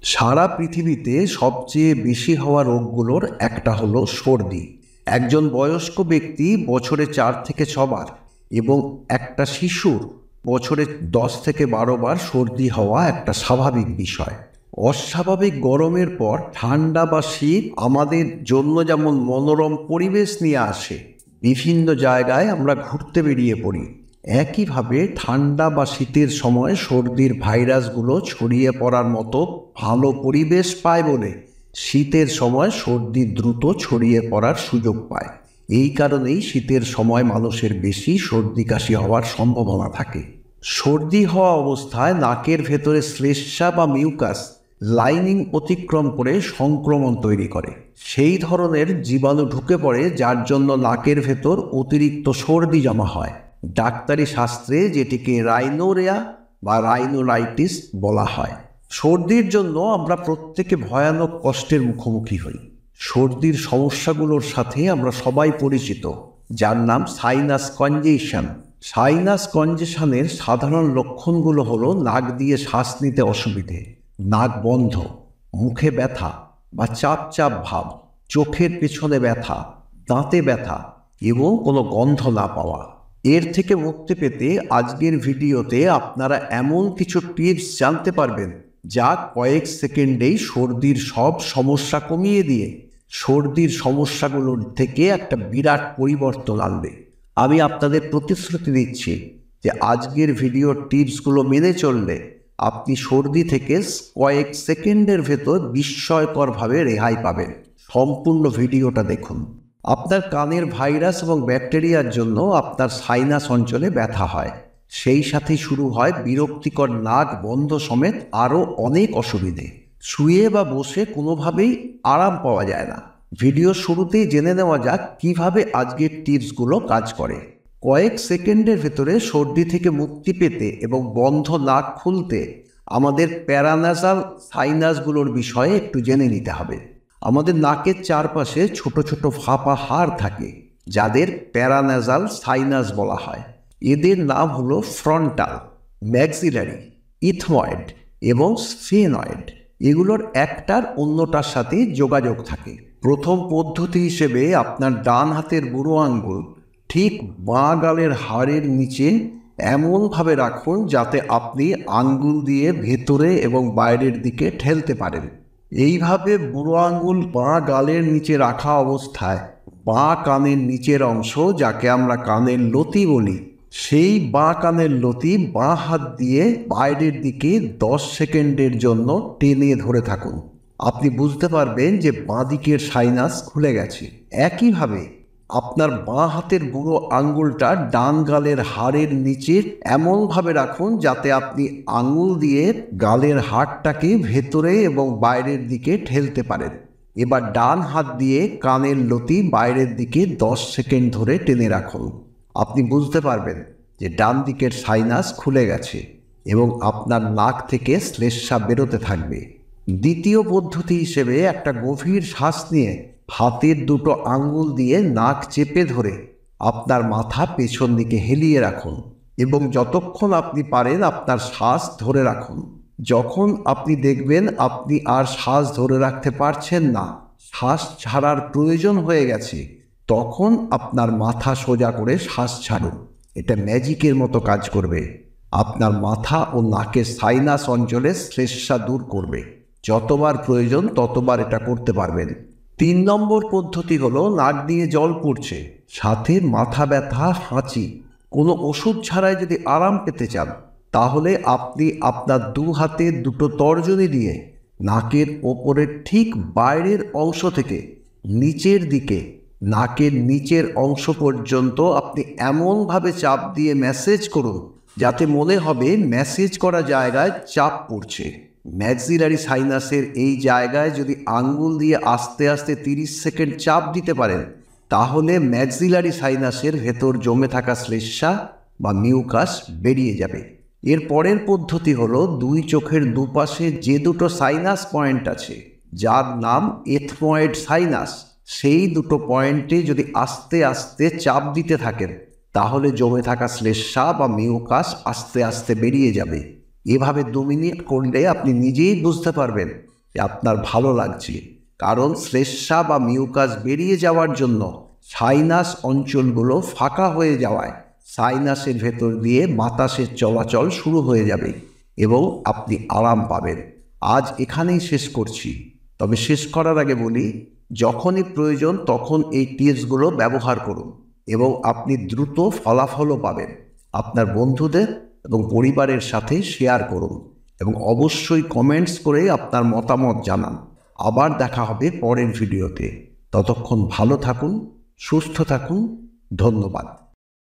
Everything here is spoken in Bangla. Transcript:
সারা পৃথিবীতে সবচেয়ে বেশি হওয়া রোগগুলোর একটা হলো সর্দি। একজন বয়স্ক ব্যক্তি বছরে 4 থেকে 6 বার এবং একটা শিশুর বছরে 10 থেকে 12 বার সর্দি হওয়া একটা স্বাভাবিক বিষয়। অস্বাভাবিক গরমের পর ঠান্ডা বা শীত আমাদের জন্য যেমন মনোরম পরিবেশ নিয়ে আসে, বিভিন্ন জায়গায় আমরা ঘুরতে বেরিয়ে পড়ি, একইভাবে ঠান্ডা বা শীতের সময় সর্দির ভাইরাসগুলো ছড়িয়ে পড়ার মতো ভালো পরিবেশ পায় বলে শীতের সময় সর্দি দ্রুত ছড়িয়ে পড়ার সুযোগ পায়। এই কারণেই শীতের সময় মানুষের বেশি সর্দি কাশি হওয়ার সম্ভাবনা থাকে। সর্দি হওয়া অবস্থায় নাকের ভেতরে শ্লেষ্মা বা মিউকাস লাইনিং অতিক্রম করে সংক্রমণ তৈরি করে। সেই ধরনের জীবাণু ঢুকে পড়ে যার জন্য নাকের ভেতর অতিরিক্ত সর্দি জমা হয়। ডাক্তারি শাস্ত্রে যেটিকে রাইনোরিয়া বা রাইনোরাইটিস বলা হয়। সর্দির জন্য আমরা প্রত্যেকে ভয়ানক কষ্টের মুখোমুখি হই। সর্দির সমস্যাগুলোর সাথে আমরা সবাই পরিচিত, যার নাম সাইনাস কনজেশন। সাইনাস কনজেশনের সাধারণ লক্ষণগুলো হলো নাক দিয়ে শ্বাস নিতে অসুবিধে, নাক বন্ধ, মুখে ব্যথা বা চাপ চাপ ভাব, চোখের পেছনে ব্যথা, দাঁতে ব্যথা এবং কোনো গন্ধ না পাওয়া। এর থেকে মুক্তি পেতে আজকের ভিডিওতে আপনারা এমন কিছু টিপস জানতে পারবেন যা কয়েক সেকেন্ডেই সর্দির সব সমস্যা কমিয়ে দিয়ে সর্দির সমস্যাগুলোর থেকে একটা বিরাট পরিবর্তন আনবে। আমি আপনাদের প্রতিশ্রুতি দিচ্ছি যে আজকের ভিডিওর টিপসগুলো মেনে চললে আপনি সর্দি থেকে কয়েক সেকেন্ডের ভেতর বিস্ময়করভাবে রেহাই পাবেন। সম্পূর্ণ ভিডিওটা দেখুন। আপনার কানের ভাইরাস এবং ব্যাকটেরিয়ার জন্য আপনার সাইনাস অঞ্চলে ব্যথা হয়, সেই সাথে শুরু হয় বিরক্তিকর নাক বন্ধ সমেত আরও অনেক অসুবিধে। শুয়ে বা বসে কোনোভাবেই আরাম পাওয়া যায় না। ভিডিও শুরুতেই জেনে নেওয়া যাক কিভাবে আজকের টিপসগুলো কাজ করে। কয়েক সেকেন্ডের ভেতরে সর্দি থেকে মুক্তি পেতে এবং বন্ধ নাক খুলতে আমাদের প্যারানাসাল সাইনাসগুলোর বিষয়ে একটু জেনে নিতে হবে। আমাদের নাকের চারপাশে ছোট ছোট ফাঁপা হাড় থাকে, যাদের প্যারানাসাল সাইনাস বলা হয়। এদের নাম হলো ফ্রন্টাল, ম্যাক্সিলারি, ইথময়েড এবং স্ফেনয়েড। এগুলোর একটার অন্যটার সাথে যোগাযোগ থাকে। প্রথম পদ্ধতি হিসেবে আপনার ডান হাতের বুড়ো আঙ্গুল ঠিক বাঁ গালের হাড়ের নিচে এমনভাবে রাখুন যাতে আপনি আঙ্গুল দিয়ে ভেতরে এবং বাইরের দিকে ঠেলতে পারেন। এইভাবে বুড়ো আঙ্গুল বাঁ গালের নিচে রাখা অবস্থায় বাঁ কানের নিচের অংশ, যাকে আমরা কানের লতি বলি, সেই বাঁ কানের লতি বাঁ হাত দিয়ে বাইরের দিকে 10 সেকেন্ডের জন্য টেনে ধরে থাকুন। আপনি বুঝতে পারবেন যে বাঁ দিকের সাইনাস খুলে গেছে। একইভাবে আপনার বাঁ হাতের বুড়ো আঙ্গুলটা ডান গালের হাড়ের নিচে এমনভাবে রাখুন যাতে আপনি আঙুল দিয়ে গালের হাড়টাকে ভেতরে এবং বাইরের দিকে ঠেলতে পারেন। এবার ডান হাত দিয়ে কানের লতি বাইরের দিকে 10 সেকেন্ড ধরে টেনে রাখুন। আপনি বুঝতে পারবেন যে ডান দিকের সাইনাস খুলে গেছে এবং আপনার নাক থেকে শ্লেষ্মা বেরোতে থাকবে। দ্বিতীয় পদ্ধতি হিসেবে একটা গভীর শ্বাস নিয়ে হাতের দুটো আঙ্গুল দিয়ে নাক চেপে ধরে আপনার মাথা পেছন দিকে হেলিয়ে রাখুন এবং যতক্ষণ আপনি পারেন আপনার শ্বাস ধরে রাখুন। যখন আপনি দেখবেন আপনি আর শ্বাস ধরে রাখতে পারছেন না, শ্বাস ছাড়ার প্রয়োজন হয়ে গেছে, তখন আপনার মাথা সোজা করে শ্বাস ছাড়ুন। এটা ম্যাজিকের মতো কাজ করবে। আপনার মাথা ও নাকের সাইনাস অঞ্চলে শ্লেষ্মা দূর করবে। যতবার প্রয়োজন ততবার এটা করতে পারবেন। 3 নম্বর পদ্ধতি হলো নাক দিয়ে জল পড়ছে, সাথে মাথা ব্যথা, হাঁচি। কোনো ওষুধ ছাড়াই যদি আরাম পেতে চান, তাহলে আপনি আপনার 2 হাতের দুটো তর্জনী দিয়ে নাকের ওপরের ঠিক বাইরের অংশ থেকে নিচের দিকে নাকের নিচের অংশ পর্যন্ত আপনি এমনভাবে চাপ দিয়ে ম্যাসেজ করুন যাতে মনে হবে ম্যাসেজ করা জায়গায় চাপ পড়ছে। ম্যাক্সিলারি সাইনাসের এই জায়গায় যদি আঙ্গুল দিয়ে আস্তে আস্তে 30 সেকেন্ড চাপ দিতে পারেন, তাহলে ম্যাক্সিলারি সাইনাসের ভেতর জমে থাকা শ্লেষ্মা বা মিউকাস বেরিয়ে যাবে। এর পরের পদ্ধতি হলো 2 চোখের দুপাশে যে দুটো সাইনাস পয়েন্ট আছে, যার নাম এথময়েড সাইনাস, সেই দুটো পয়েন্টে যদি আস্তে আস্তে চাপ দিতে থাকেন, তাহলে জমে থাকা শ্লেষ্মা বা মিউকাস আস্তে আস্তে বেরিয়ে যাবে। এভাবে 2 মিনিট করলে আপনি নিজেই বুঝতে পারবেন যে আপনার ভালো লাগছে, কারণ শ্লেষ্মা বা মিউকাস বেরিয়ে যাওয়ার জন্য সাইনাস অঞ্চলগুলো ফাঁকা হয়ে যাওয়ায় সাইনাসের ভেতর দিয়ে বাতাসের চলাচল শুরু হয়ে যাবে এবং আপনি আরাম পাবেন। আজ এখানেই শেষ করছি, তবে শেষ করার আগে বলি, যখনই প্রয়োজন তখন এই টিপসগুলো ব্যবহার করুন এবং আপনি দ্রুত ফলাফলও পাবেন। আপনার বন্ধুদের এবং পরিবারের সাথে শেয়ার করুন এবং অবশ্যই কমেন্টস করে আপনার মতামত জানান। আবার দেখা হবে পরের ভিডিওতে। ততক্ষণ ভালো থাকুন, সুস্থ থাকুন। ধন্যবাদ।